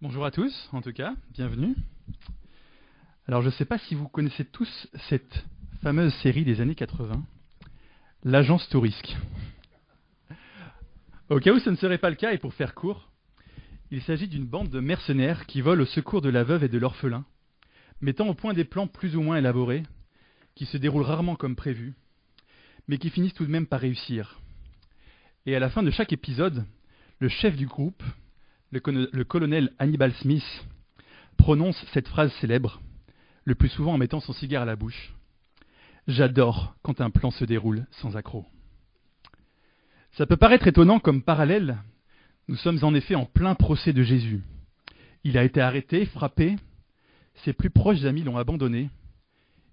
Bonjour à tous, en tout cas, bienvenue. Alors je ne sais pas si vous connaissez tous cette fameuse série des années 80, l'Agence Tourisque. Au cas où ce ne serait pas le cas, et pour faire court, il s'agit d'une bande de mercenaires qui volent au secours de la veuve et de l'orphelin, mettant au point des plans plus ou moins élaborés, qui se déroulent rarement comme prévu, mais qui finissent tout de même par réussir. Et à la fin de chaque épisode, le chef du groupe, le colonel Hannibal Smith, prononce cette phrase célèbre, le plus souvent en mettant son cigare à la bouche. J'adore quand un plan se déroule sans accroc. Ça peut paraître étonnant comme parallèle. Nous sommes en effet en plein procès de Jésus. Il a été arrêté, frappé. Ses plus proches amis l'ont abandonné.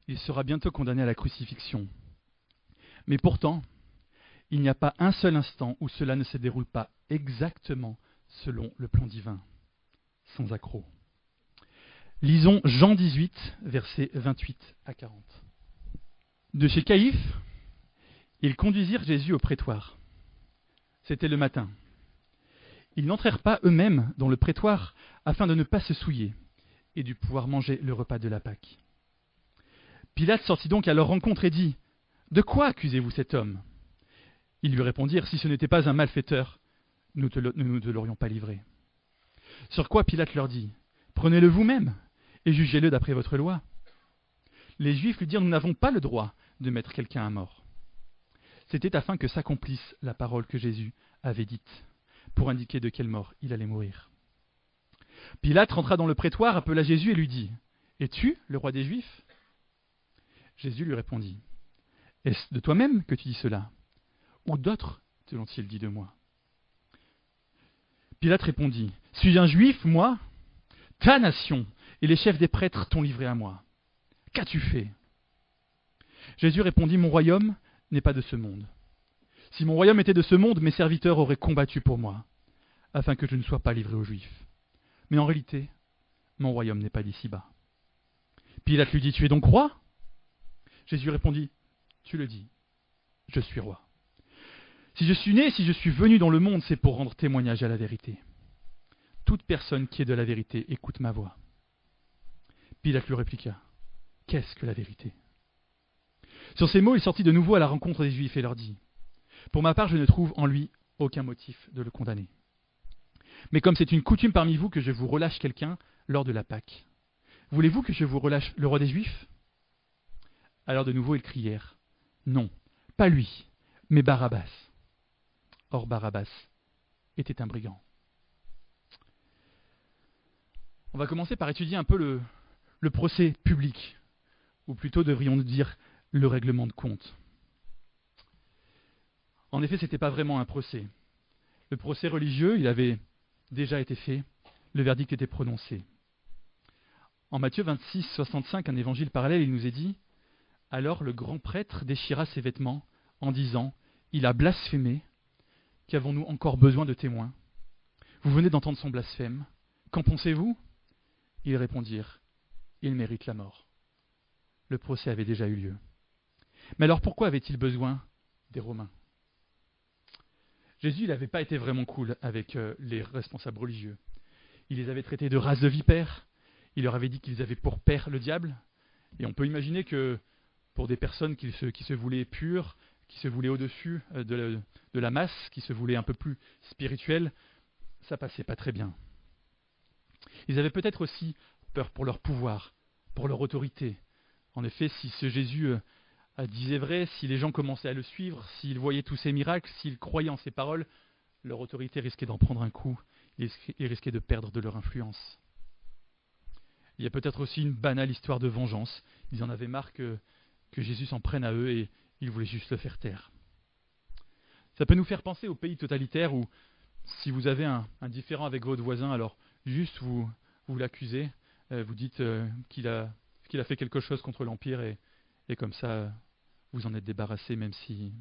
Il sera bientôt condamné à la crucifixion. Mais pourtant, il n'y a pas un seul instant où cela ne se déroule pas exactement selon le plan divin, sans accroc. Lisons Jean 18, versets 28 à 40. De chez Caïphe, ils conduisirent Jésus au prétoire. C'était le matin. Ils n'entrèrent pas eux-mêmes dans le prétoire afin de ne pas se souiller et de pouvoir manger le repas de la Pâque. Pilate sortit donc à leur rencontre et dit : « De quoi accusez-vous cet homme » Ils lui répondirent : « Si ce n'était pas un malfaiteur, nous ne te l'aurions pas livré. » Sur quoi Pilate leur dit : « Prenez-le vous-même et jugez-le d'après votre loi. » Les Juifs lui dirent : « Nous n'avons pas le droit de mettre quelqu'un à mort. » C'était afin que s'accomplisse la parole que Jésus avait dite, pour indiquer de quelle mort il allait mourir. Pilate rentra dans le prétoire, appela Jésus et lui dit : « Es-tu le roi des Juifs » Jésus lui répondit : « Est-ce de toi-même que tu dis cela ? Ou d'autres te l'ont-ils dit de moi ?» Pilate répondit : « Suis-je un Juif, moi ? Ta nation et les chefs des prêtres t'ont livré à moi. Qu'as-tu fait » Jésus répondit : « Mon royaume n'est pas de ce monde. Si mon royaume était de ce monde, mes serviteurs auraient combattu pour moi, afin que je ne sois pas livré aux Juifs. Mais en réalité, mon royaume n'est pas d'ici-bas. » Pilate lui dit : « Tu es donc roi » Jésus répondit : « Tu le dis, je suis roi. Si je suis né, si je suis venu dans le monde, c'est pour rendre témoignage à la vérité. Toute personne qui est de la vérité écoute ma voix. » Pilate lui répliqua : « Qu'est-ce que la vérité ?» Sur ces mots, il sortit de nouveau à la rencontre des Juifs et leur dit : « Pour ma part, je ne trouve en lui aucun motif de le condamner. Mais comme c'est une coutume parmi vous que je vous relâche quelqu'un lors de la Pâque, voulez-vous que je vous relâche le roi des Juifs » Alors de nouveau, ils crièrent : « Non, pas lui, mais Barabbas. » Or Barabbas était un brigand. On va commencer par étudier un peu le procès public, ou plutôt devrions-nous dire le règlement de compte. En effet, ce n'était pas vraiment un procès. Le procès religieux, il avait déjà été fait, le verdict était prononcé. En Matthieu 26, 65, un évangile parallèle, il nous est dit : « Alors le grand prêtre déchira ses vêtements en disant : Il a blasphémé, qu'avons-nous encore besoin de témoins ? Vous venez d'entendre son blasphème. Qu'en pensez-vous ? » Ils répondirent : « Il mérite la mort. » Le procès avait déjà eu lieu. Mais alors pourquoi avait-il besoin des Romains ? Jésus n'avait pas été vraiment cool avec les responsables religieux. Il les avait traités de race de vipères. Il leur avait dit qu'ils avaient pour père le diable. Et on peut imaginer que pour des personnes qui se voulaient pures, qui se voulaient au-dessus de la masse, qui se voulaient un peu plus spirituelles, ça passait pas très bien. Ils avaient peut-être aussi peur pour leur pouvoir, pour leur autorité. En effet, si ce Jésus disait vrai, si les gens commençaient à le suivre, s'ils voyaient tous ces miracles, s'ils croyaient en ses paroles, leur autorité risquait d'en prendre un coup, ils risquaient de perdre de leur influence. Il y a peut-être aussi une banale histoire de vengeance. Ils en avaient marre que Jésus s'en prenne à eux et ils voulaient juste le faire taire. Ça peut nous faire penser aux pays totalitaires où, si vous avez un différend avec votre voisin, alors juste vous l'accusez, vous dites qu'il a fait quelque chose contre l'Empire et comme ça, vous en êtes débarrassé même si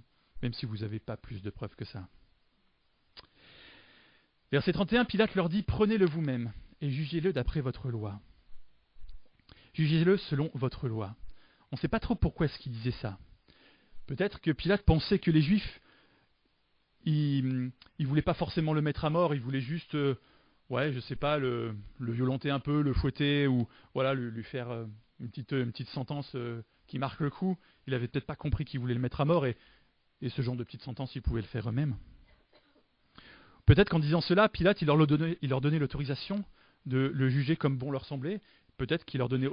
vous n'avez pas plus de preuves que ça. Verset 31, Pilate leur dit : « Prenez-le vous-même et jugez-le d'après votre loi. » Jugez-le selon votre loi. On ne sait pas trop pourquoi est-ce qu'il disait ça. Peut-être que Pilate pensait que les Juifs, ils ne voulaient pas forcément le mettre à mort, ils voulaient juste ouais, je sais pas, le violenter un peu, le fouetter, ou voilà, lui faire une petite sentence qui marque le coup. Il avait peut-être pas compris qu'il voulait le mettre à mort, et ce genre de petite sentence, ils pouvaient le faire eux-mêmes. Peut-être qu'en disant cela, Pilate, il leur donnait l'autorisation de le juger comme bon leur semblait. Peut-être qu'il leur donnait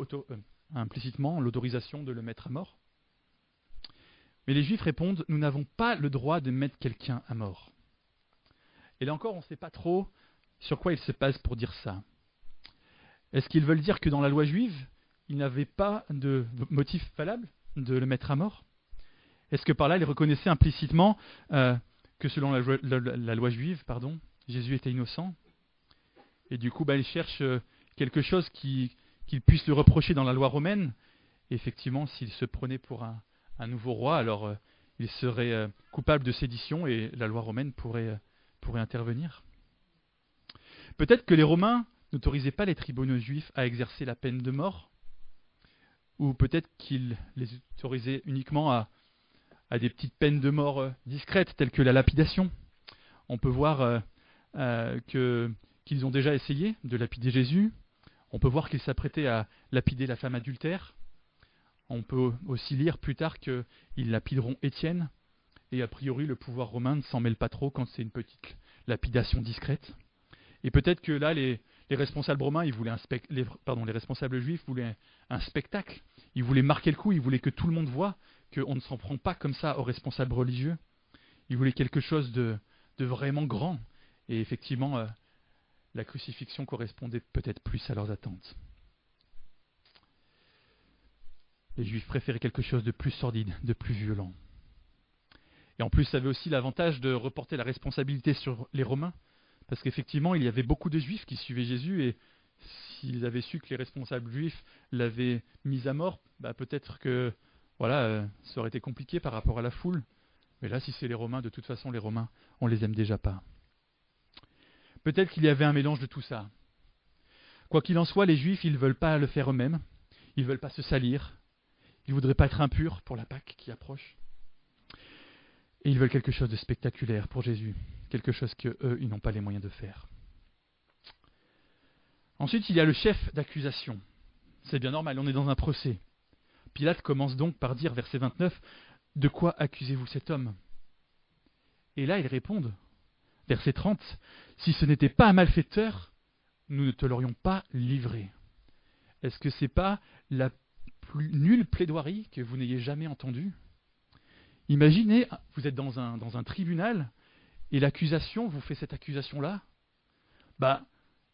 implicitement l'autorisation de le mettre à mort. Mais les Juifs répondent, nous n'avons pas le droit de mettre quelqu'un à mort. Et là encore, on ne sait pas trop sur quoi ils se basent pour dire ça. Est-ce qu'ils veulent dire que dans la loi juive, ils n'avaient pas de motif valable de le mettre à mort? Est-ce que par là, ils reconnaissaient implicitement que selon la loi juive, Jésus était innocent? Et du coup, ils cherchent quelque chose qu'ils puissent lui reprocher dans la loi romaine. Et effectivement, s'il se prenait pour un nouveau roi, alors il serait coupable de sédition et la loi romaine pourrait intervenir. Peut-être que les Romains n'autorisaient pas les tribunaux juifs à exercer la peine de mort, ou peut-être qu'ils les autorisaient uniquement à des petites peines de mort discrètes, telles que la lapidation. On peut voir qu'ils ont déjà essayé de lapider Jésus. On peut voir qu'ils s'apprêtaient à lapider la femme adultère. On peut aussi lire plus tard qu'ils lapideront Étienne. Et a priori, le pouvoir romain ne s'en mêle pas trop quand c'est une petite lapidation discrète. Et peut-être que là, les responsables romains, les responsables juifs voulaient un spectacle. Ils voulaient marquer le coup, ils voulaient que tout le monde voie qu'on ne s'en prend pas comme ça aux responsables religieux. Ils voulaient quelque chose de vraiment grand. Et effectivement, la crucifixion correspondait peut-être plus à leurs attentes. Les Juifs préféraient quelque chose de plus sordide, de plus violent. Et en plus, ça avait aussi l'avantage de reporter la responsabilité sur les Romains, parce qu'effectivement, il y avait beaucoup de Juifs qui suivaient Jésus, et s'ils avaient su que les responsables juifs l'avaient mis à mort, peut-être que ça aurait été compliqué par rapport à la foule. Mais là, si c'est les Romains, de toute façon, les Romains, on les aime déjà pas. Peut-être qu'il y avait un mélange de tout ça. Quoi qu'il en soit, les Juifs, ils ne veulent pas le faire eux-mêmes, ils ne veulent pas se salir, ils ne voudraient pas être impurs pour la Pâque qui approche. Et ils veulent quelque chose de spectaculaire pour Jésus, quelque chose qu'eux, ils n'ont pas les moyens de faire. Ensuite, il y a le chef d'accusation. C'est bien normal, on est dans un procès. Pilate commence donc par dire, verset 29, « De quoi accusez-vous cet homme ?» Et là, ils répondent, verset 30, « Si ce n'était pas un malfaiteur, nous ne te l'aurions pas livré. » Est-ce que ce n'est pas la plus nulle plaidoirie que vous n'ayez jamais entendue? Imaginez, vous êtes dans un tribunal et l'accusation vous fait cette accusation-là.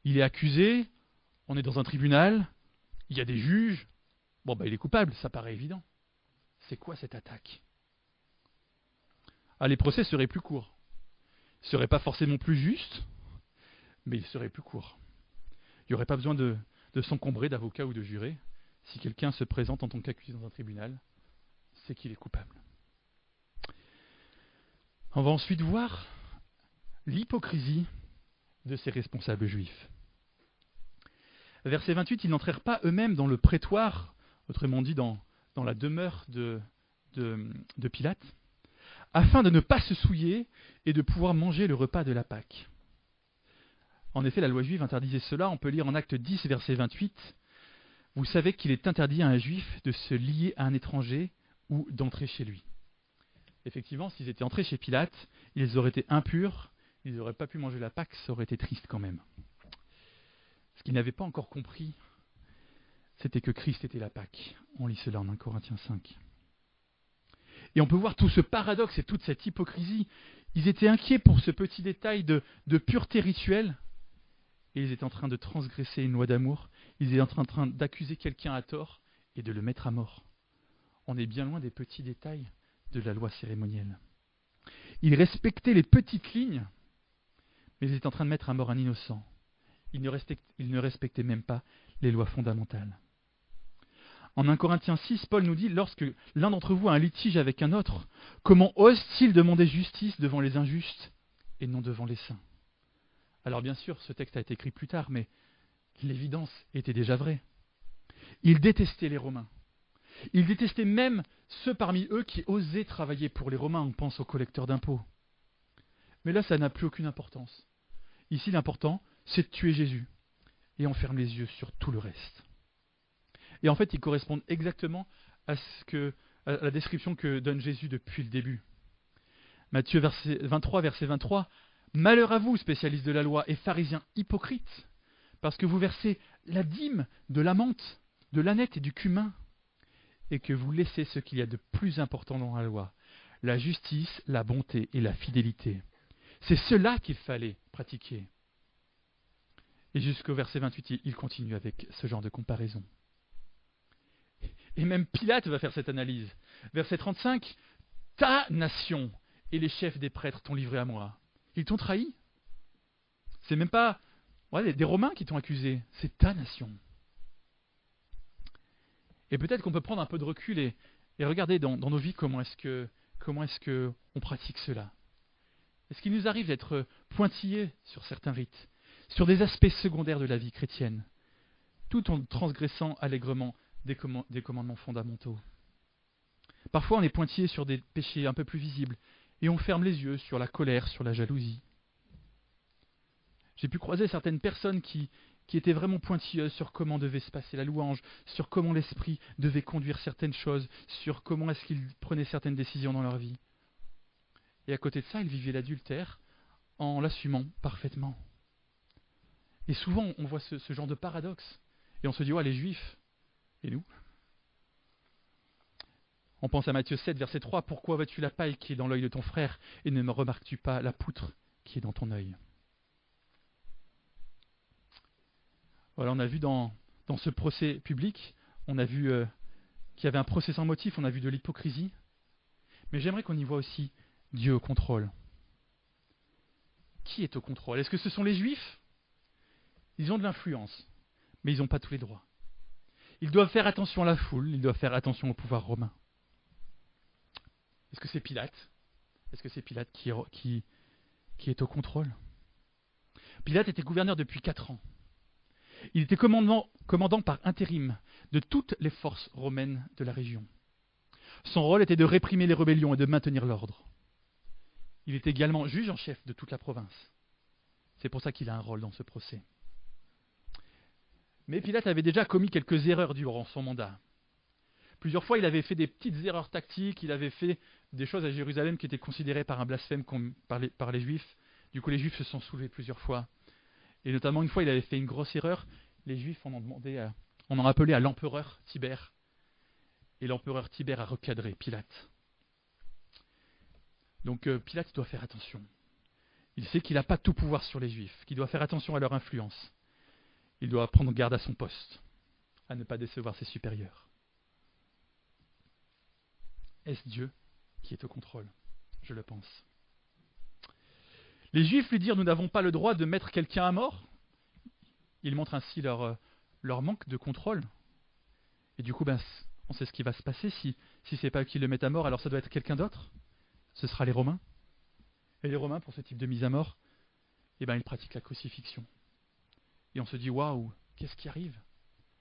Il est accusé, on est dans un tribunal, il y a des juges. Il est coupable, ça paraît évident. C'est quoi cette attaque? Les procès seraient plus courts. Ils ne seraient pas forcément plus justes, mais ils seraient plus courts. Il n'y aurait pas besoin de s'encombrer d'avocats ou de jurés. Si quelqu'un se présente en tant qu'accusé dans un tribunal, c'est qu'il est coupable. On va ensuite voir l'hypocrisie de ces responsables juifs. Verset 28, ils n'entrèrent pas eux-mêmes dans le prétoire, autrement dit dans la demeure de Pilate, afin de ne pas se souiller et de pouvoir manger le repas de la Pâque. En effet, la loi juive interdisait cela. On peut lire en Acte 10, verset 28, « Vous savez qu'il est interdit à un juif de se lier à un étranger ou d'entrer chez lui. » Effectivement, s'ils étaient entrés chez Pilate, ils auraient été impurs, ils n'auraient pas pu manger la Pâque, ça aurait été triste quand même. Ce qu'ils n'avaient pas encore compris, c'était que Christ était la Pâque. On lit cela en 1 Corinthiens 5. Et on peut voir tout ce paradoxe et toute cette hypocrisie. Ils étaient inquiets pour ce petit détail de pureté rituelle, et ils étaient en train de transgresser une loi d'amour. Ils étaient en train d'accuser quelqu'un à tort et de le mettre à mort. On est bien loin des petits détails de la loi cérémonielle. Ils respectaient les petites lignes, mais ils étaient en train de mettre à mort un innocent. Ils ne respectaient même pas les lois fondamentales. En 1 Corinthiens 6, Paul nous dit, lorsque l'un d'entre vous a un litige avec un autre, comment ose-t-il demander justice devant les injustes et non devant les saints? Alors bien sûr, ce texte a été écrit plus tard, mais l'évidence était déjà vraie. Ils détestaient les Romains. Ils détestaient même ceux parmi eux qui osaient travailler pour les Romains. On pense aux collecteurs d'impôts. Mais là, ça n'a plus aucune importance. Ici, l'important, c'est de tuer Jésus. Et on ferme les yeux sur tout le reste. Et en fait, ils correspondent exactement à la description que donne Jésus depuis le début. Matthieu 23, verset 23. Malheur à vous, spécialistes de la loi et pharisiens hypocrites, parce que vous versez la dîme de la menthe, de l'ânette et du cumin, et que vous laissez ce qu'il y a de plus important dans la loi, la justice, la bonté et la fidélité. C'est cela qu'il fallait pratiquer. Et jusqu'au verset 28, il continue avec ce genre de comparaison. Et même Pilate va faire cette analyse. Verset 35, ta nation et les chefs des prêtres t'ont livré à moi. Ils t'ont trahi. C'est même pas des Romains qui t'ont accusé, c'est ta nation. Et peut-être qu'on peut prendre un peu de recul et regarder dans nos vies comment est-ce que on pratique cela. Est-ce qu'il nous arrive d'être pointillés sur certains rites, sur des aspects secondaires de la vie chrétienne, tout en transgressant allègrement des commandements fondamentaux? Parfois on est pointillé sur des péchés un peu plus visibles et on ferme les yeux sur la colère, sur la jalousie. J'ai pu croiser certaines personnes qui étaient vraiment pointilleuses sur comment devait se passer la louange, sur comment l'esprit devait conduire certaines choses, sur comment est-ce qu'ils prenaient certaines décisions dans leur vie. Et à côté de ça, ils vivaient l'adultère en l'assumant parfaitement. Et souvent, on voit ce genre de paradoxe. Et on se dit, les Juifs, et nous? On pense à Matthieu 7, verset 3, « Pourquoi vois-tu la paille qui est dans l'œil de ton frère, et ne me remarques-tu pas la poutre qui est dans ton œil ?» Voilà, on a vu dans ce procès public, on a vu qu'il y avait un procès sans motif, on a vu de l'hypocrisie. Mais j'aimerais qu'on y voit aussi Dieu au contrôle. Qui est au contrôle? Est-ce que ce sont les Juifs? Ils ont de l'influence, mais ils n'ont pas tous les droits. Ils doivent faire attention à la foule, ils doivent faire attention au pouvoir romain. Est-ce que c'est Pilate? Est-ce que c'est Pilate qui est au contrôle? Pilate était gouverneur depuis 4 ans. Il était commandant par intérim de toutes les forces romaines de la région. Son rôle était de réprimer les rébellions et de maintenir l'ordre. Il est également juge en chef de toute la province. C'est pour ça qu'il a un rôle dans ce procès. Mais Pilate avait déjà commis quelques erreurs durant son mandat. Plusieurs fois, il avait fait des petites erreurs tactiques, il avait fait des choses à Jérusalem qui étaient considérées par un blasphème par les Juifs. Du coup, les Juifs se sont soulevés plusieurs fois. Et notamment, une fois, il avait fait une grosse erreur. Les Juifs en ont appelé à l'empereur Tibère. Et l'empereur Tibère a recadré Pilate. Donc Pilate doit faire attention. Il sait qu'il n'a pas tout pouvoir sur les Juifs, qu'il doit faire attention à leur influence. Il doit prendre garde à son poste, à ne pas décevoir ses supérieurs. Est-ce Dieu qui est au contrôle? Je le pense. Les Juifs lui dirent « Nous n'avons pas le droit de mettre quelqu'un à mort ». Ils montrent ainsi leur manque de contrôle. Et du coup, on sait ce qui va se passer. Si ce n'est pas eux qui le mettent à mort, alors ça doit être quelqu'un d'autre. Ce sera les Romains. Et les Romains, pour ce type de mise à mort, ils pratiquent la crucifixion. Et on se dit « Waouh, qu'est-ce qui arrive?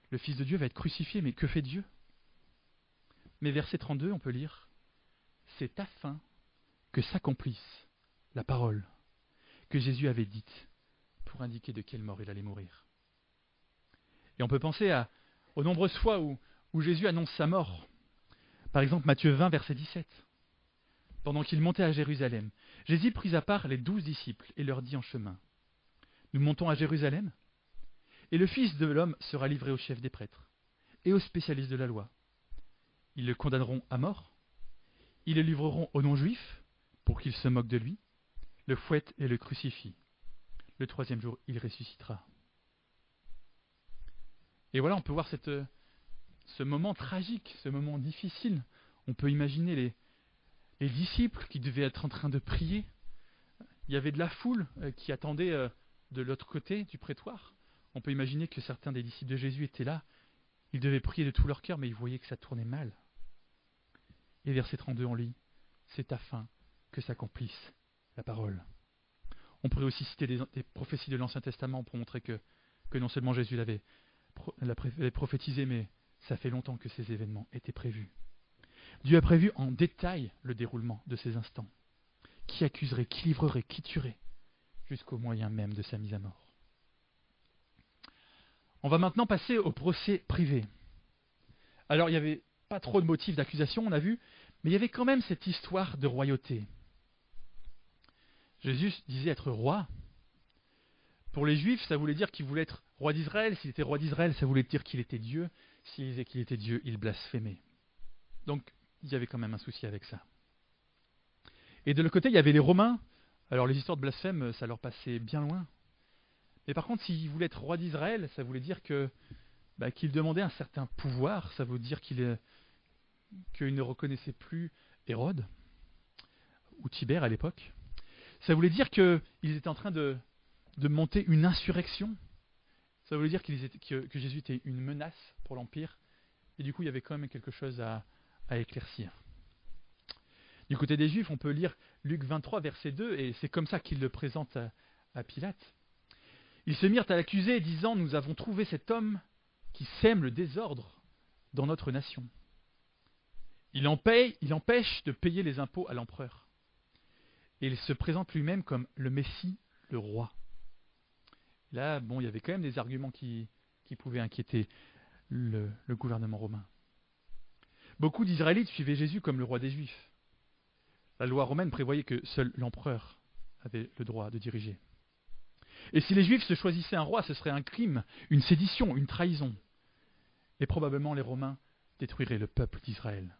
Le Fils de Dieu va être crucifié, mais que fait Dieu ?» Mais verset 32, on peut lire « C'est afin que s'accomplisse la parole que Jésus avait dite pour indiquer de quelle mort il allait mourir. » Et on peut penser aux nombreuses fois où Jésus annonce sa mort. Par exemple, Matthieu 20, verset 17. Pendant qu'il montait à Jérusalem, Jésus prit à part les 12 disciples et leur dit en chemin, « Nous montons à Jérusalem, et le Fils de l'homme sera livré aux chefs des prêtres et aux spécialistes de la loi. Ils le condamneront à mort, ils le livreront aux non-juifs pour qu'ils se moquent de lui, le fouettent et le crucifient. Le 3e jour, il ressuscitera. » Et voilà, on peut voir ce moment tragique, ce moment difficile. On peut imaginer les disciples qui devaient être en train de prier. Il y avait de la foule qui attendait de l'autre côté du prétoire. On peut imaginer que certains des disciples de Jésus étaient là. Ils devaient prier de tout leur cœur, mais ils voyaient que ça tournait mal. Et verset 32, on lit « C'est afin que s'accomplisse la parole ». On pourrait aussi citer des prophéties de l'Ancien Testament pour montrer que non seulement Jésus l'avait prophétisé, mais ça fait longtemps que ces événements étaient prévus. Dieu a prévu en détail le déroulement de ces instants. Qui accuserait, qui livrerait, qui tuerait, jusqu'au moyen même de sa mise à mort. On va maintenant passer au procès privé. Alors, il n'y avait pas trop de motifs d'accusation, on a vu, mais il y avait quand même cette histoire de royauté. Jésus disait être roi. Pour les Juifs, ça voulait dire qu'il voulait être roi d'Israël. S'il était roi d'Israël, ça voulait dire qu'il était Dieu. S'il disait qu'il était Dieu, il blasphémait. Donc, il y avait quand même un souci avec ça. Et de l'autre côté, il y avait les Romains. Alors, les histoires de blasphème, ça leur passait bien loin. Mais par contre, s'il voulait être roi d'Israël, ça voulait dire qu'il demandait un certain pouvoir. Ça veut dire qu'il ne reconnaissait plus Hérode ou Tibère à l'époque. Ça voulait dire qu'ils étaient en train de monter une insurrection. Ça voulait dire que Jésus était une menace pour l'Empire. Et du coup, il y avait quand même quelque chose à éclaircir. Du côté des Juifs, on peut lire Luc 23, verset 2, et c'est comme ça qu'il le présente à Pilate. Ils se mirent à l'accuser, disant « Nous avons trouvé cet homme qui sème le désordre dans notre nation. Il empêche de payer les impôts à l'empereur. Et il se présente lui-même comme le Messie, le roi. » Là, il y avait quand même des arguments qui pouvaient inquiéter le gouvernement romain. Beaucoup d'Israélites suivaient Jésus comme le roi des Juifs. La loi romaine prévoyait que seul l'empereur avait le droit de diriger. Et si les Juifs se choisissaient un roi, ce serait un crime, une sédition, une trahison. Et probablement les Romains détruiraient le peuple d'Israël.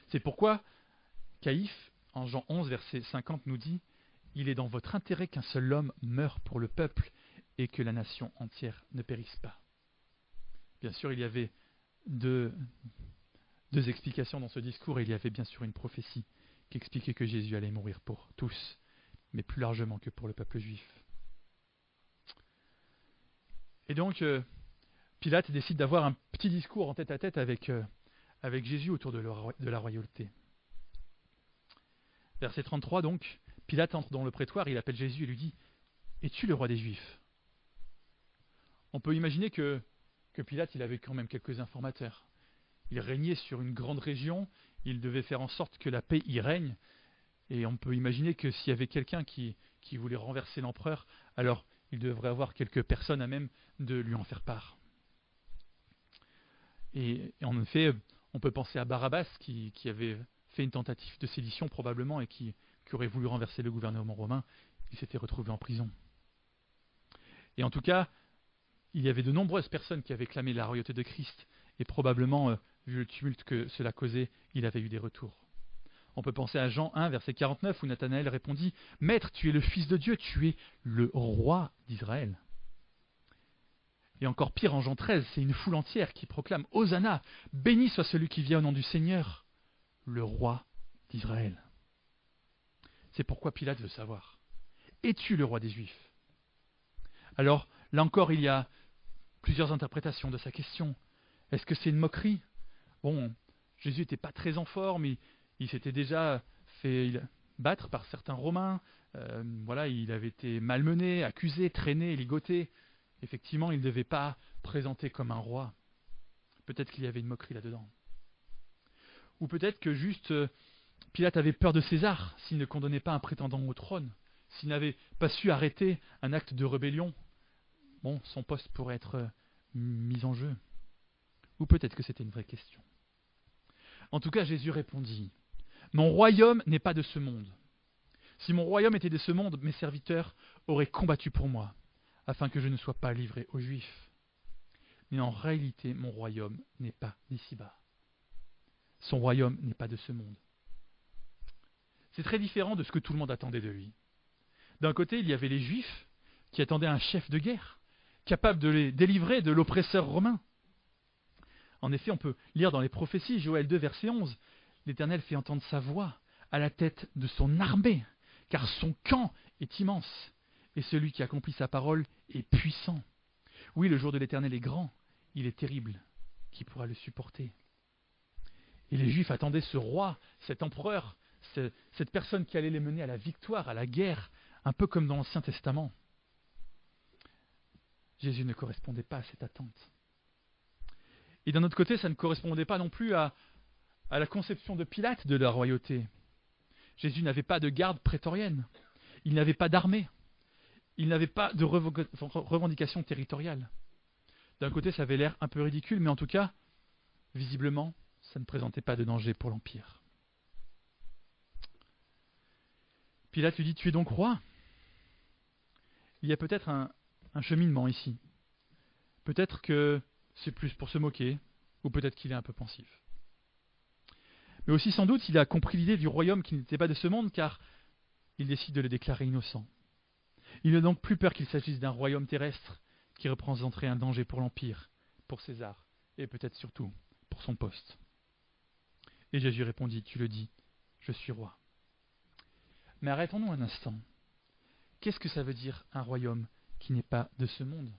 C'est pourquoi Caïphe, en Jean 11, verset 50, nous dit « Il est dans votre intérêt qu'un seul homme meure pour le peuple et que la nation entière ne périsse pas. » Bien sûr, il y avait deux explications dans ce discours, et il y avait bien sûr une prophétie qui expliquait que Jésus allait mourir pour tous, mais plus largement que pour le peuple juif. Et donc, Pilate décide d'avoir un petit discours en tête-à-tête avec Jésus autour de la royauté. Verset 33, donc, Pilate entre dans le prétoire, il appelle Jésus et lui dit « Es-tu le roi des Juifs ?» On peut imaginer que Pilate, il avait quand même quelques informateurs. Il régnait sur une grande région, il devait faire en sorte que la paix y règne, et on peut imaginer que s'il y avait quelqu'un qui voulait renverser l'empereur, alors il devrait avoir quelques personnes à même de lui en faire part. Et en effet, on peut penser à Barabbas qui avait fait une tentative de sédition probablement et qui aurait voulu renverser le gouvernement romain. Il s'était retrouvé en prison. Et en tout cas, il y avait de nombreuses personnes qui avaient clamé la royauté de Christ et probablement, vu le tumulte que cela causait, il avait eu des retours. On peut penser à Jean 1, verset 49, où Nathanaël répondit « Maître, tu es le Fils de Dieu, tu es le roi d'Israël. » Et encore pire, en Jean 13, c'est une foule entière qui proclame « Hosanna, béni soit celui qui vient au nom du Seigneur, le roi d'Israël. » C'est pourquoi Pilate veut savoir « Es-tu le roi des Juifs ?» Alors, là encore, il y a plusieurs interprétations de sa question. Est-ce que c'est une moquerie ? Bon, Jésus n'était pas très en forme, il s'était déjà fait battre par certains Romains, il avait été malmené, accusé, traîné, ligoté. Effectivement, il ne devait pas présenter comme un roi. Peut-être qu'il y avait une moquerie là-dedans. Ou peut-être que juste Pilate avait peur de César s'il ne condamnait pas un prétendant au trône, s'il n'avait pas su arrêter un acte de rébellion. Bon, son poste pourrait être mis en jeu. Ou peut-être que c'était une vraie question. En tout cas, Jésus répondit « Mon royaume n'est pas de ce monde. Si mon royaume était de ce monde, mes serviteurs auraient combattu pour moi, afin que je ne sois pas livré aux Juifs. Mais en réalité, mon royaume n'est pas d'ici-bas. Son royaume n'est pas de ce monde. » C'est très différent de ce que tout le monde attendait de lui. D'un côté, il y avait les Juifs qui attendaient un chef de guerre, capable de les délivrer de l'oppresseur romain. En effet, on peut lire dans les prophéties, Joël 2, verset 11, « L'Éternel fait entendre sa voix à la tête de son armée, car son camp est immense, et celui qui accomplit sa parole est puissant. Oui, le jour de l'Éternel est grand, il est terrible, qui pourra le supporter ?» Et les Juifs attendaient ce roi, cet empereur, cette personne qui allait les mener à la victoire, à la guerre, un peu comme dans l'Ancien Testament. Jésus ne correspondait pas à cette attente. Et d'un autre côté, ça ne correspondait pas non plus à la conception de Pilate de la royauté. Jésus n'avait pas de garde prétorienne, il n'avait pas d'armée, il n'avait pas de revendication territoriale. D'un côté, ça avait l'air un peu ridicule, mais en tout cas, visiblement, ça ne présentait pas de danger pour l'Empire. Pilate lui dit, tu es donc roi ? Il y a peut-être un cheminement ici. Peut-être que c'est plus pour se moquer, ou peut-être qu'il est un peu pensif. Mais aussi sans doute, il a compris l'idée du royaume qui n'était pas de ce monde, car il décide de le déclarer innocent. Il n'a donc plus peur qu'il s'agisse d'un royaume terrestre qui représenterait un danger pour l'Empire, pour César, et peut-être surtout pour son poste. Et Jésus répondit, tu le dis, je suis roi. Mais arrêtons-nous un instant. Qu'est-ce que ça veut dire un royaume qui n'est pas de ce monde ?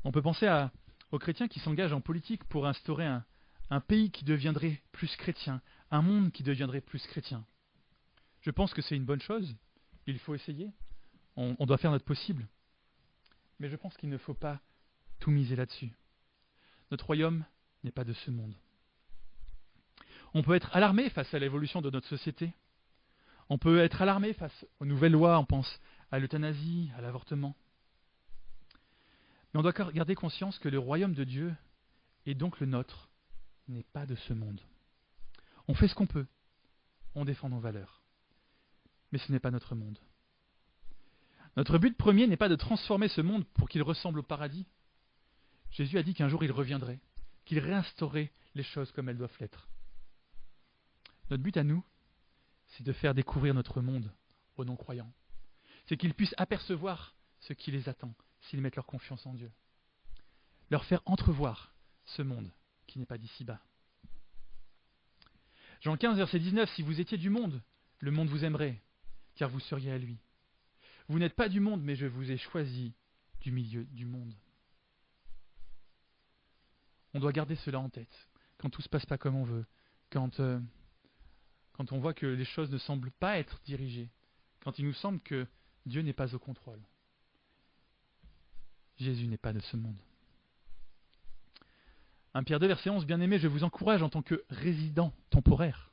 On peut penser aux chrétiens qui s'engagent en politique pour instaurer un pays qui deviendrait plus chrétien, un monde qui deviendrait plus chrétien. Je pense que c'est une bonne chose, il faut essayer, on doit faire notre possible. Mais je pense qu'il ne faut pas tout miser là-dessus. Notre royaume n'est pas de ce monde. On peut être alarmé face à l'évolution de notre société. On peut être alarmé face aux nouvelles lois, on pense à l'euthanasie, à l'avortement. Mais on doit garder conscience que le royaume de Dieu, et donc le nôtre, n'est pas de ce monde. On fait ce qu'on peut, on défend nos valeurs. Mais ce n'est pas notre monde. Notre but premier n'est pas de transformer ce monde pour qu'il ressemble au paradis. Jésus a dit qu'un jour il reviendrait, qu'il réinstaurerait les choses comme elles doivent l'être. Notre but à nous, c'est de faire découvrir notre monde aux non-croyants. C'est qu'ils puissent apercevoir ce qui les attend s'ils mettent leur confiance en Dieu. Leur faire entrevoir ce monde qui n'est pas d'ici-bas. Jean 15, verset 19, si vous étiez du monde, le monde vous aimerait, car vous seriez à lui. Vous n'êtes pas du monde, mais je vous ai choisi du milieu du monde. On doit garder cela en tête, quand tout ne se passe pas comme on veut, quand on voit que les choses ne semblent pas être dirigées, quand il nous semble que Dieu n'est pas au contrôle. Jésus n'est pas de ce monde. 1 Pierre 2, verset 11, bien-aimés, je vous encourage en tant que résidents temporaires.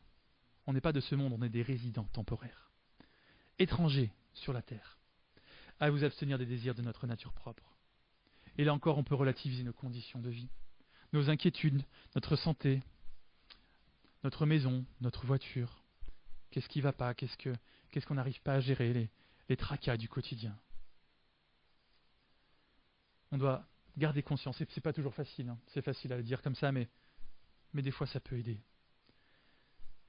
On n'est pas de ce monde, on est des résidents temporaires. Étrangers sur la terre, à vous abstenir des désirs de notre nature propre. Et là encore, on peut relativiser nos conditions de vie, nos inquiétudes, notre santé, notre maison, notre voiture. Qu'est-ce qui ne va pas ? Qu'est-ce qu'on n'arrive pas à gérer, les tracas du quotidien. On doit garder conscience, et c'est pas toujours facile, c'est facile à le dire comme ça, mais des fois ça peut aider.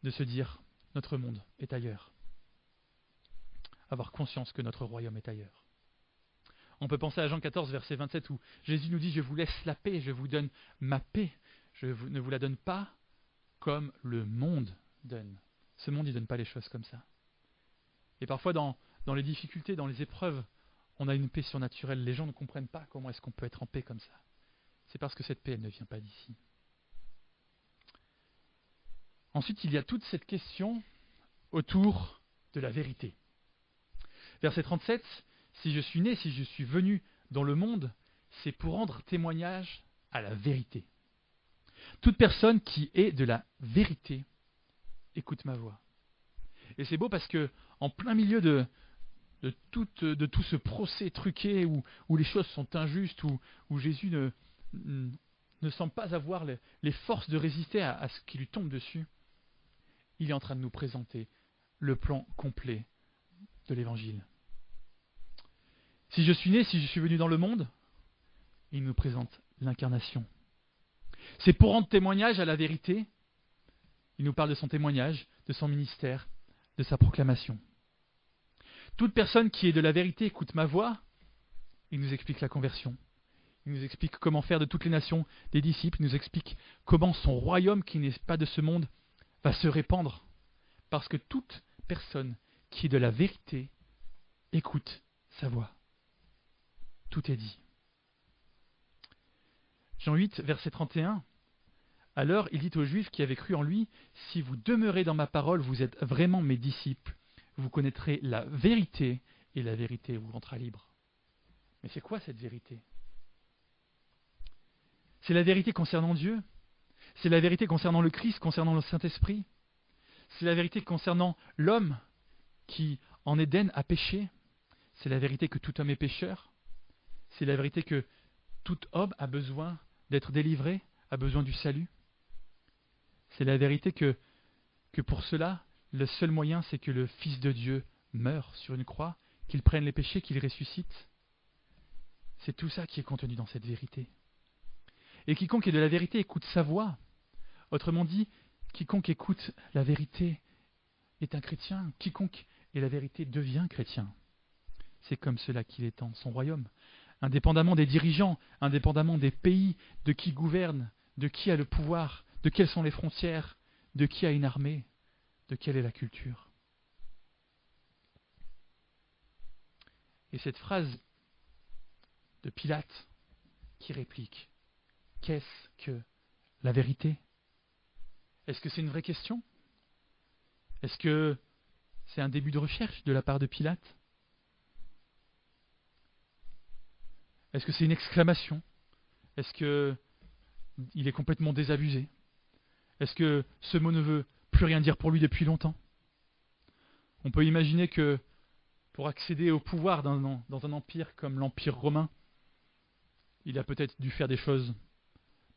De se dire, notre monde est ailleurs. Avoir conscience que notre royaume est ailleurs. On peut penser à Jean 14, verset 27, où Jésus nous dit, je vous laisse la paix, je vous donne ma paix. Je ne vous la donne pas comme le monde donne. Ce monde, il ne donne pas les choses comme ça. Et parfois, dans les difficultés, dans les épreuves, on a une paix surnaturelle. Les gens ne comprennent pas comment est-ce qu'on peut être en paix comme ça. C'est parce que cette paix, elle ne vient pas d'ici. Ensuite, il y a toute cette question autour de la vérité. Verset 37, si je suis né, si je suis venu dans le monde, c'est pour rendre témoignage à la vérité. Toute personne qui est de la vérité écoute ma voix. Et c'est beau parce que en plein milieu de tout ce procès truqué où les choses sont injustes, où Jésus ne semble pas avoir les forces de résister à ce qui lui tombe dessus, il est en train de nous présenter le plan complet de l'Évangile. Si je suis né, si je suis venu dans le monde, il nous présente l'incarnation. C'est pour rendre témoignage à la vérité. Il nous parle de son témoignage, de son ministère, de sa proclamation. Toute personne qui est de la vérité écoute ma voix. Il nous explique la conversion. Il nous explique comment faire de toutes les nations des disciples. Il nous explique comment son royaume, qui n'est pas de ce monde, va se répandre. Parce que toute personne qui est de la vérité écoute sa voix. Tout est dit. Jean 8, verset 31. Alors il dit aux Juifs qui avaient cru en lui, « Si vous demeurez dans ma parole, vous êtes vraiment mes disciples. Vous connaîtrez la vérité, et la vérité vous rendra libre. » Mais c'est quoi cette vérité ? C'est la vérité concernant Dieu. C'est la vérité concernant le Christ, concernant le Saint-Esprit. C'est la vérité concernant l'homme qui, en Éden, a péché. C'est la vérité que tout homme est pécheur. C'est la vérité que tout homme a besoin d'être délivré, a besoin du salut. C'est la vérité que pour cela, le seul moyen, c'est que le Fils de Dieu meure sur une croix, qu'il prenne les péchés, qu'il ressuscite. C'est tout ça qui est contenu dans cette vérité. Et quiconque est de la vérité écoute sa voix. Autrement dit, quiconque écoute la vérité est un chrétien. Quiconque est la vérité devient chrétien. C'est comme cela qu'il étend son royaume. Indépendamment des dirigeants, indépendamment des pays, de qui gouverne, de qui a le pouvoir, de quelles sont les frontières, de qui a une armée, de quelle est la culture. Et cette phrase de Pilate qui réplique, qu'est-ce que la vérité? Est-ce que c'est une vraie question? Est-ce que c'est un début de recherche de la part de Pilate? Est-ce que c'est une exclamation? Est-ce qu'il est complètement désabusé? Est-ce que ce mot ne veut plus rien dire pour lui depuis longtemps? On peut imaginer que pour accéder au pouvoir dans un empire comme l'Empire romain, il a peut-être dû faire des choses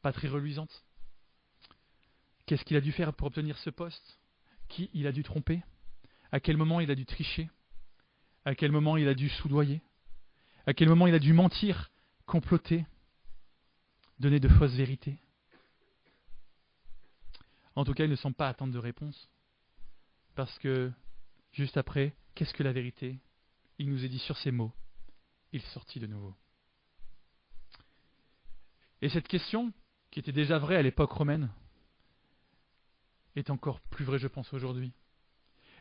pas très reluisantes. Qu'est-ce qu'il a dû faire pour obtenir ce poste? Qui il a dû tromper? À quel moment il a dû tricher? À quel moment il a dû soudoyer? À quel moment il a dû mentir, comploter, donner de fausses vérités? En tout cas, il ne semble pas attendre de réponse. Parce que, juste après, qu'est-ce que la vérité? Il nous est dit sur ces mots, il sortit de nouveau. Et cette question, qui était déjà vraie à l'époque romaine, est encore plus vraie, je pense, aujourd'hui.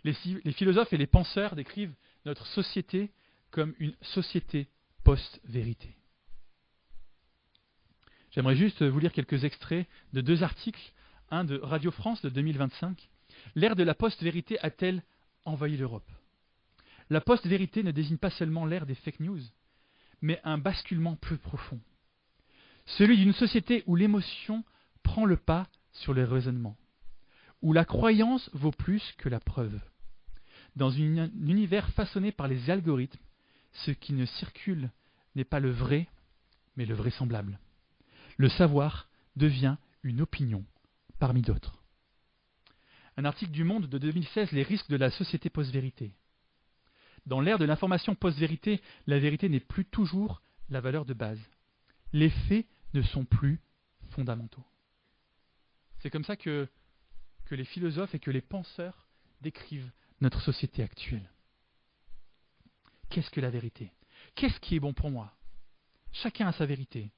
Les philosophes et les penseurs décrivent notre société comme une société post-vérité. J'aimerais juste vous lire quelques extraits de deux articles, un de Radio France de 2025. L'ère de la post-vérité a-t-elle envahi l'Europe? La post-vérité ne désigne pas seulement l'ère des fake news, mais un basculement plus profond. Celui d'une société où l'émotion prend le pas sur le raisonnement, où la croyance vaut plus que la preuve. Dans un univers façonné par les algorithmes, ce qui ne circule n'est pas le vrai, mais le vraisemblable. Le savoir devient une opinion parmi d'autres. Un article du Monde de 2016, les risques de la société post-vérité. Dans l'ère de l'information post-vérité, la vérité n'est plus toujours la valeur de base. Les faits ne sont plus fondamentaux. C'est comme ça que les philosophes et que les penseurs décrivent notre société actuelle. Qu'est-ce que la vérité? Qu'est-ce qui est bon pour moi? Chacun a sa vérité.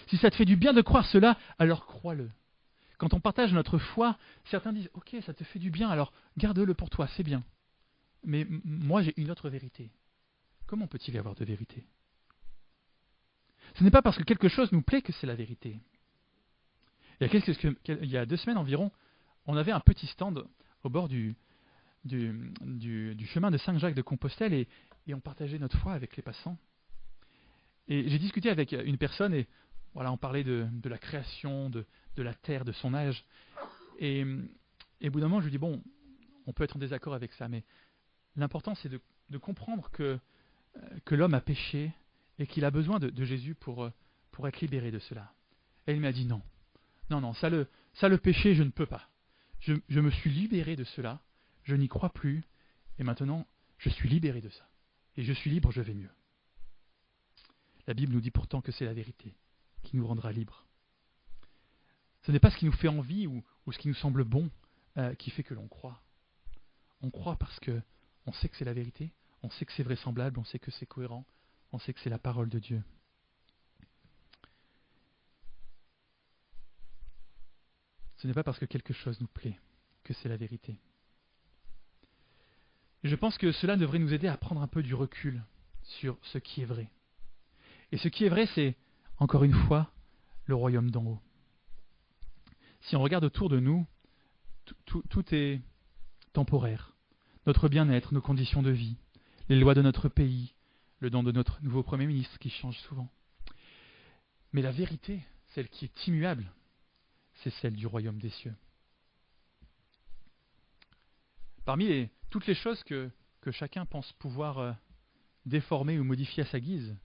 Si ça te fait du bien de croire cela, alors crois-le. Quand on partage notre foi, certains disent « Ok, ça te fait du bien, alors garde-le pour toi, c'est bien. Mais moi, j'ai une autre vérité. » Comment peut-il y avoir de vérité? Ce n'est pas parce que quelque chose nous plaît que c'est la vérité. Il y a 2 semaines environ, on avait un petit stand au bord du chemin de Saint-Jacques-de-Compostelle et on partageait notre foi avec les passants. Et j'ai discuté avec une personne et voilà, on parlait de la création, de la terre, de son âge. Et au bout d'un moment, je lui dis, bon, on peut être en désaccord avec ça, mais l'important c'est de comprendre que l'homme a péché et qu'il a besoin de Jésus pour être libéré de cela. Et il m'a dit non, ça le péché, je ne peux pas. Je me suis libéré de cela, je n'y crois plus, et maintenant, je suis libéré de ça. Et je suis libre, je vais mieux. La Bible nous dit pourtant que c'est la vérité qui nous rendra libres. Ce n'est pas ce qui nous fait envie ou ce qui nous semble bon qui fait que l'on croit. On croit parce qu'on sait que c'est la vérité, on sait que c'est vraisemblable, on sait que c'est cohérent, on sait que c'est la parole de Dieu. Ce n'est pas parce que quelque chose nous plaît que c'est la vérité. Je pense que cela devrait nous aider à prendre un peu du recul sur ce qui est vrai. Et ce qui est vrai, c'est, encore une fois, le royaume d'en haut. Si on regarde autour de nous, tout est temporaire. Notre bien-être, nos conditions de vie, les lois de notre pays, le don de notre nouveau Premier ministre qui change souvent. Mais la vérité, celle qui est immuable, c'est celle du royaume des cieux. Parmi toutes les choses que chacun pense pouvoir déformer ou modifier à sa guise,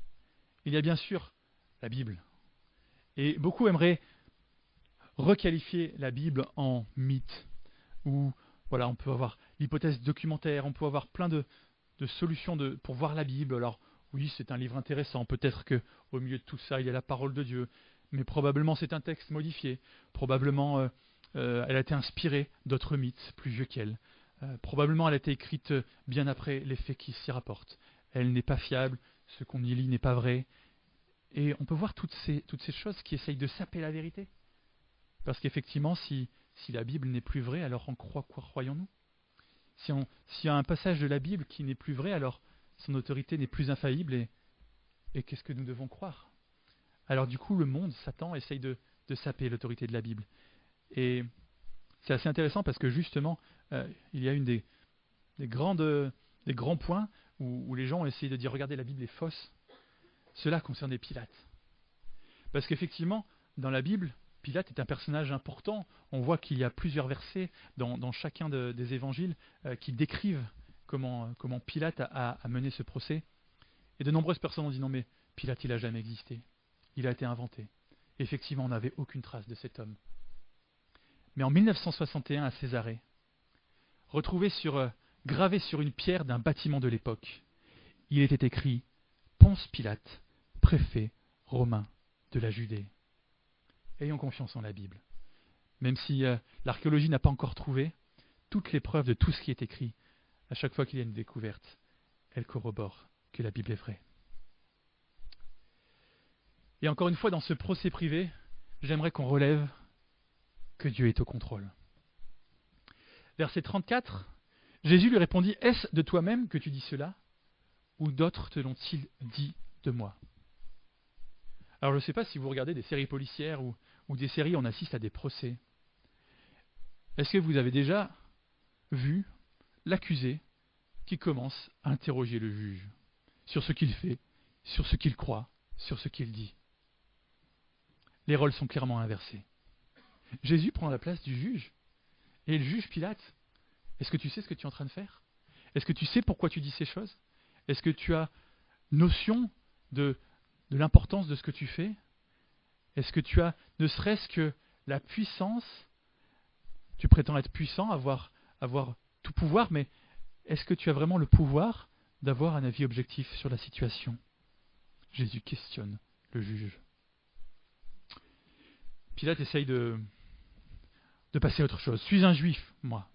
il y a bien sûr la Bible. Et beaucoup aimeraient requalifier la Bible en mythe, où voilà, on peut avoir l'hypothèse documentaire, on peut avoir plein de solutions pour voir la Bible. Alors oui, c'est un livre intéressant, peut-être qu'au milieu de tout ça, il y a la parole de Dieu, mais probablement c'est un texte modifié, probablement elle a été inspirée d'autres mythes plus vieux qu'elle, probablement elle a été écrite bien après les faits qui s'y rapportent. Elle n'est pas fiable, ce qu'on y lit n'est pas vrai, et on peut voir toutes ces choses qui essayent de saper la vérité. Parce qu'effectivement, si la Bible n'est plus vraie, alors en quoi croyons-nous ? S'il y a un passage de la Bible qui n'est plus vrai, alors son autorité n'est plus infaillible, et qu'est-ce que nous devons croire ? Alors du coup, le monde, Satan, essaye de saper l'autorité de la Bible. Et c'est assez intéressant parce que justement, il y a une des grands points où les gens ont essayé de dire « Regardez, la Bible est fausse ». Cela concernait Pilate. Parce qu'effectivement, dans la Bible, Pilate est un personnage important. On voit qu'il y a plusieurs versets dans chacun des évangiles qui décrivent comment Pilate a mené ce procès. Et de nombreuses personnes ont dit non mais Pilate il n'a jamais existé. Il a été inventé. Et effectivement, on n'avait aucune trace de cet homme. Mais en 1961 à Césarée, gravé sur une pierre d'un bâtiment de l'époque, il était écrit « Ponce Pilate, préfet romain de la Judée ». Ayons confiance en la Bible. Même si l'archéologie n'a pas encore trouvé toutes les preuves de tout ce qui est écrit, à chaque fois qu'il y a une découverte, elle corrobore que la Bible est vraie. Et encore une fois, dans ce procès privé, j'aimerais qu'on relève que Dieu est au contrôle. Verset 34, Jésus lui répondit « Est-ce de toi-même que tu dis cela, ou d'autres te l'ont-ils dit de moi ?» Alors je ne sais pas si vous regardez des séries policières ou des séries où on assiste à des procès. Est-ce que vous avez déjà vu l'accusé qui commence à interroger le juge sur ce qu'il fait, sur ce qu'il croit, sur ce qu'il dit? Les rôles sont clairement inversés. Jésus prend la place du juge et il juge Pilate. Est-ce que tu sais ce que tu es en train de faire? Est-ce que tu sais pourquoi tu dis ces choses? Est-ce que tu as notion de l'importance de ce que tu fais? Est-ce que tu as ne serait-ce que la puissance? Tu prétends être puissant, avoir tout pouvoir, mais est-ce que tu as vraiment le pouvoir d'avoir un avis objectif sur la situation? Jésus questionne le juge. Pilate essaye de passer à autre chose. Suis un juif, moi.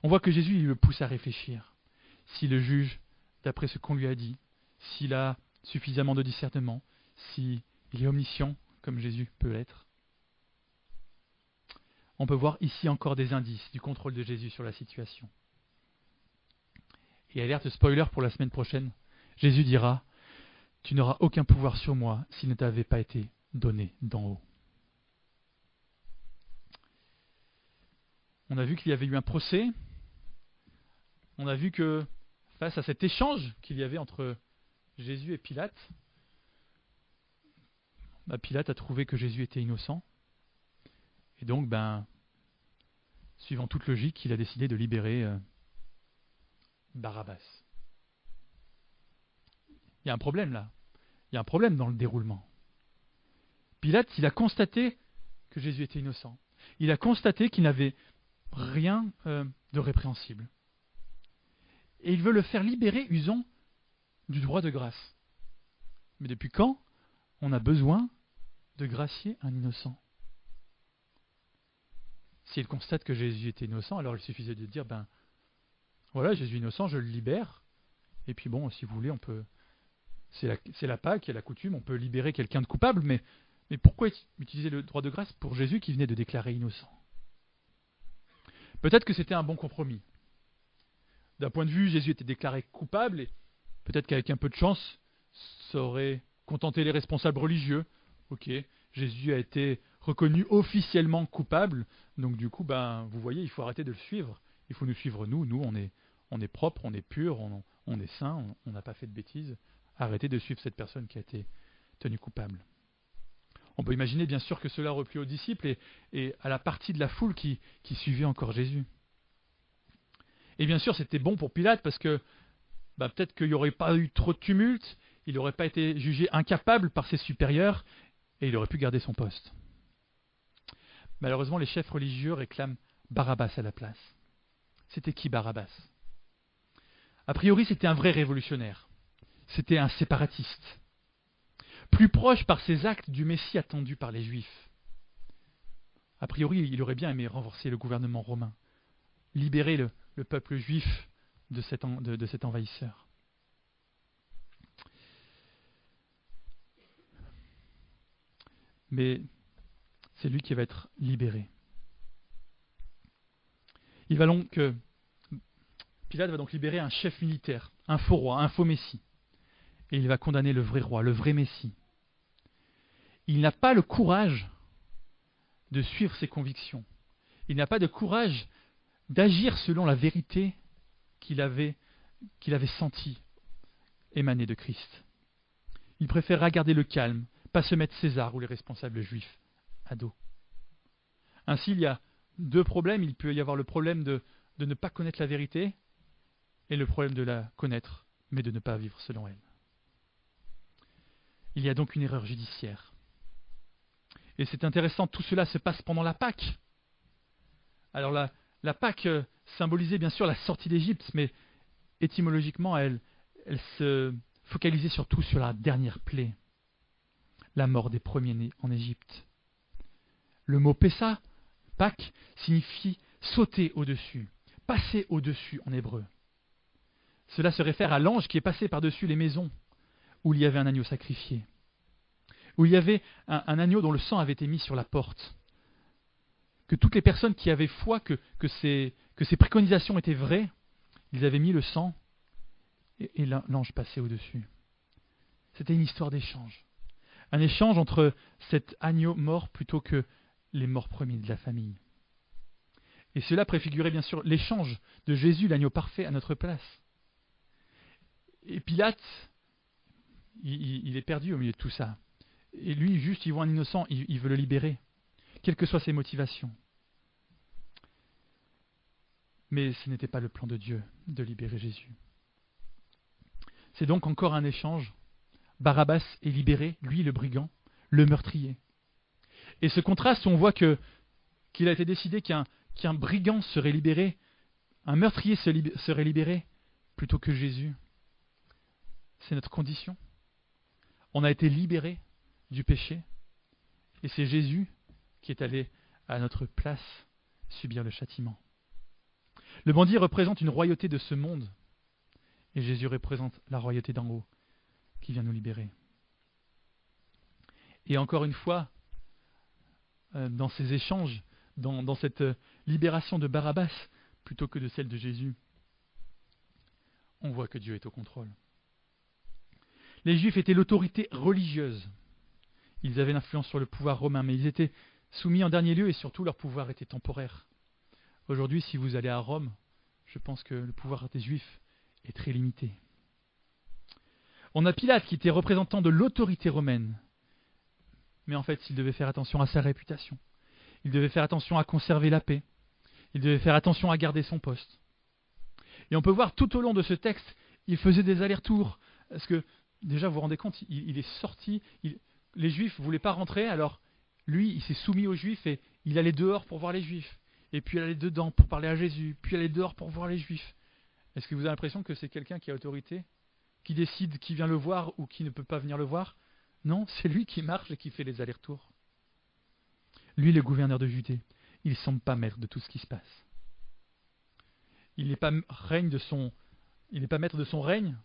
On voit que Jésus il le pousse à réfléchir. Si le juge, d'après ce qu'on lui a dit, s'il a suffisamment de discernement, s'il est omniscient, comme Jésus peut l'être. On peut voir ici encore des indices du contrôle de Jésus sur la situation. Et alerte spoiler pour la semaine prochaine, Jésus dira « Tu n'auras aucun pouvoir sur moi s'il ne t'avait pas été donné d'en haut. » On a vu qu'il y avait eu un procès. On a vu que face à cet échange qu'il y avait entre Jésus et Pilate, Pilate a trouvé que Jésus était innocent. Et donc, suivant toute logique, il a décidé de libérer Barabbas. Il y a un problème là. Il y a un problème dans le déroulement. Pilate, il a constaté que Jésus était innocent. Il a constaté qu'il n'avait rien de répréhensible. Et il veut le faire libérer usant du droit de grâce. Mais depuis quand on a besoin de gracier un innocent? S'il constate que Jésus était innocent, alors il suffisait de dire, voilà, Jésus est innocent, je le libère. Et puis bon, si vous voulez, on peut... C'est la Pâque, il y a la coutume, on peut libérer quelqu'un de coupable, mais pourquoi utiliser le droit de grâce pour Jésus qui venait de déclarer innocent? Peut-être que c'était un bon compromis. D'un point de vue, Jésus était déclaré coupable, et peut-être qu'avec un peu de chance, ça aurait contenté les responsables religieux. Ok, Jésus a été reconnu officiellement coupable, donc du coup, vous voyez, il faut arrêter de le suivre. Il faut nous suivre nous on est propre, on est pur, on est saint, on n'a pas fait de bêtises. Arrêtez de suivre cette personne qui a été tenue coupable. On peut imaginer bien sûr que cela aurait plu aux disciples et à la partie de la foule qui suivait encore Jésus. Et bien sûr, c'était bon pour Pilate parce que peut-être qu'il n'y aurait pas eu trop de tumulte, il n'aurait pas été jugé incapable par ses supérieurs et il aurait pu garder son poste. Malheureusement, les chefs religieux réclament Barabbas à la place. C'était qui Barabbas? A priori, c'était un vrai révolutionnaire. C'était un séparatiste. Plus proche par ses actes du Messie attendu par les Juifs. A priori, il aurait bien aimé renforcer le gouvernement romain, libérer le peuple juif de cet envahisseur. Mais c'est lui qui va être libéré. Pilate va donc libérer un chef militaire, un faux roi, un faux messie. Et il va condamner le vrai roi, le vrai messie. Il n'a pas le courage de suivre ses convictions. Il n'a pas de courage d'agir selon la vérité qu'il avait sentie émaner de Christ. Il préférera garder le calme, pas se mettre César ou les responsables juifs à dos. Ainsi, il y a deux problèmes. Il peut y avoir le problème de ne pas connaître la vérité et le problème de la connaître, mais de ne pas vivre selon elle. Il y a donc une erreur judiciaire. Et c'est intéressant, tout cela se passe pendant la Pâque. Alors la Pâque symbolisait bien sûr la sortie d'Égypte, mais étymologiquement, elle se focalisait surtout sur la dernière plaie, la mort des premiers-nés en Égypte. Le mot Pessa, Pâque, signifie sauter au-dessus, passer au-dessus en hébreu. Cela se réfère à l'ange qui est passé par-dessus les maisons où il y avait un agneau sacrifié, où il y avait un agneau dont le sang avait été mis sur la porte. Que toutes les personnes qui avaient foi que ces préconisations étaient vraies, ils avaient mis le sang et l'ange passait au-dessus. C'était une histoire d'échange. Un échange entre cet agneau mort plutôt que les morts premiers de la famille. Et cela préfigurait bien sûr l'échange de Jésus, l'agneau parfait, à notre place. Et Pilate, il est perdu au milieu de tout ça. Et lui, juste, il voit un innocent, il veut le libérer, quelles que soient ses motivations. Mais ce n'était pas le plan de Dieu de libérer Jésus. C'est donc encore un échange. Barabbas est libéré, lui le brigand, le meurtrier. Et ce contraste, on voit qu'il a été décidé qu'un brigand serait libéré, un meurtrier serait libéré, plutôt que Jésus. C'est notre condition. On a été libéré du péché, et c'est Jésus qui est allé à notre place subir le châtiment. Le bandit représente une royauté de ce monde, et Jésus représente la royauté d'en haut, qui vient nous libérer. Et encore une fois, dans ces échanges, dans cette libération de Barabbas, plutôt que de celle de Jésus, on voit que Dieu est au contrôle. Les Juifs étaient l'autorité religieuse. Ils avaient l'influence sur le pouvoir romain, mais ils étaient soumis en dernier lieu et surtout leur pouvoir était temporaire. Aujourd'hui, si vous allez à Rome, je pense que le pouvoir des Juifs est très limité. On a Pilate qui était représentant de l'autorité romaine, mais en fait, il devait faire attention à sa réputation. Il devait faire attention à conserver la paix. Il devait faire attention à garder son poste. Et on peut voir tout au long de ce texte, il faisait des allers-retours. Parce que, déjà, vous vous rendez compte, il est sorti, les Juifs ne voulaient pas rentrer, alors lui, il s'est soumis aux Juifs et il allait dehors pour voir les Juifs. Et puis il allait dedans pour parler à Jésus, puis il allait dehors pour voir les Juifs. Est-ce que vous avez l'impression que c'est quelqu'un qui a autorité, qui décide qui vient le voir ou qui ne peut pas venir le voir? Non, c'est lui qui marche et qui fait les allers-retours. Lui, le gouverneur de Judée, il ne semble pas maître de tout ce qui se passe. Il n'est pas maître de son règne,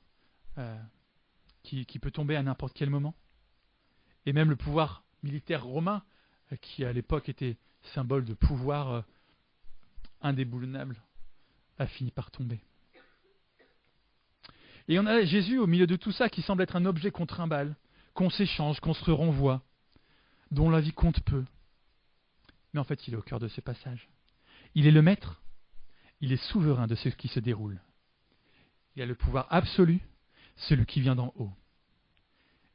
qui peut tomber à n'importe quel moment. Et même le pouvoir militaire romain, qui à l'époque était symbole de pouvoir indéboulonnable, a fini par tomber. Et on a Jésus au milieu de tout ça qui semble être un objet qu'on trimballe, qu'on s'échange, qu'on se renvoie, dont la vie compte peu. Mais en fait, il est au cœur de ce passage. Il est le maître, il est souverain de ce qui se déroule. Il a le pouvoir absolu, celui qui vient d'en haut,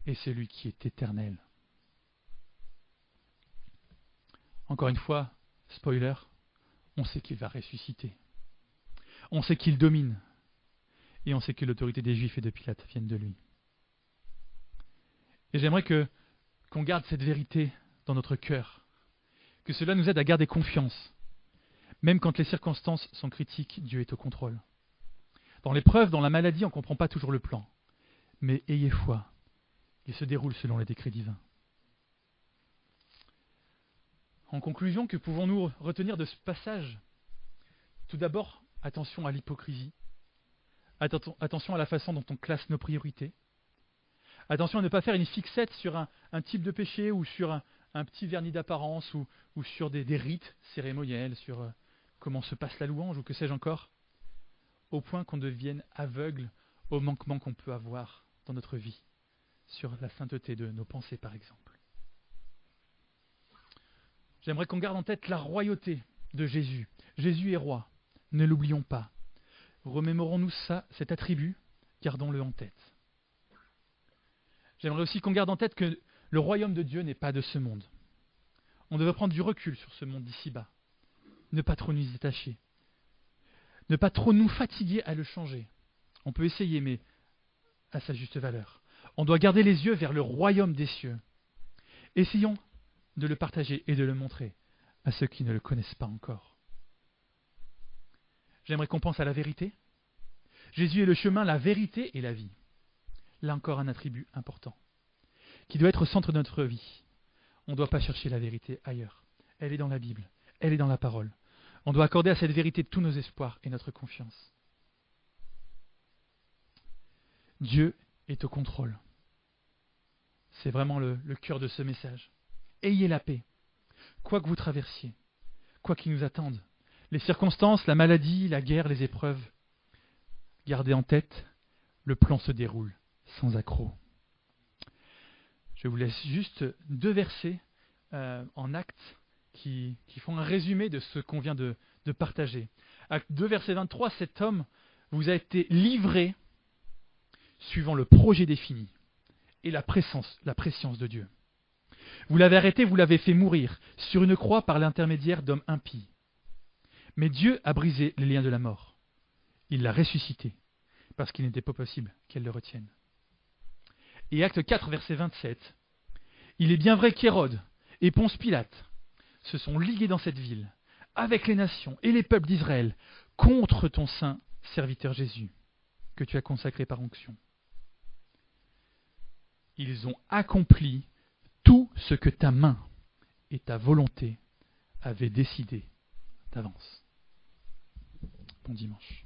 et celui qui est éternel. Encore une fois, spoiler, on sait qu'il va ressusciter. On sait qu'il domine. Et on sait que l'autorité des Juifs et de Pilate viennent de lui. Et j'aimerais qu'on garde cette vérité dans notre cœur, que cela nous aide à garder confiance. Même quand les circonstances sont critiques, Dieu est au contrôle. Dans l'épreuve, dans la maladie, on ne comprend pas toujours le plan. Mais ayez foi, il se déroule selon les décrets divins. En conclusion, que pouvons-nous retenir de ce passage ? Tout d'abord, attention à l'hypocrisie. Attention à la façon dont on classe nos priorités. Attention à ne pas faire une fixette sur un type de péché ou sur un petit vernis d'apparence ou sur des rites cérémoniels, sur comment se passe la louange ou que sais-je encore, au point qu'on devienne aveugle aux manquements qu'on peut avoir dans notre vie, sur la sainteté de nos pensées par exemple. J'aimerais qu'on garde en tête la royauté de Jésus. Jésus est roi, ne l'oublions pas. Remémorons-nous cet attribut, gardons-le en tête. J'aimerais aussi qu'on garde en tête que le royaume de Dieu n'est pas de ce monde. On devrait prendre du recul sur ce monde d'ici-bas. Ne pas trop nous y attacher. Ne pas trop nous fatiguer à le changer. On peut essayer, mais à sa juste valeur. On doit garder les yeux vers le royaume des cieux. Essayons de le partager et de le montrer à ceux qui ne le connaissent pas encore. J'aimerais qu'on pense à la vérité. Jésus est le chemin, la vérité et la vie. Là encore un attribut important, qui doit être au centre de notre vie. On ne doit pas chercher la vérité ailleurs. Elle est dans la Bible, elle est dans la parole. On doit accorder à cette vérité tous nos espoirs et notre confiance. Dieu est au contrôle. C'est vraiment le cœur de ce message. Ayez la paix, quoi que vous traversiez, quoi qu'il nous attende. Les circonstances, la maladie, la guerre, les épreuves. Gardez en tête, le plan se déroule sans accroc. Je vous laisse juste 2 versets en Actes qui font un résumé de ce qu'on vient de partager. Actes 2, verset 23, cet homme vous a été livré suivant le projet défini et la préscience de Dieu. Vous l'avez arrêté, vous l'avez fait mourir sur une croix par l'intermédiaire d'hommes impies. Mais Dieu a brisé les liens de la mort. Il l'a ressuscité parce qu'il n'était pas possible qu'elle le retienne. Et Acte 4, verset 27, il est bien vrai qu'Hérode et Ponce Pilate se sont ligués dans cette ville, avec les nations et les peuples d'Israël, contre ton saint serviteur Jésus, que tu as consacré par onction. Ils ont accompli tout ce que ta main et ta volonté avaient décidé d'avance. Bon dimanche.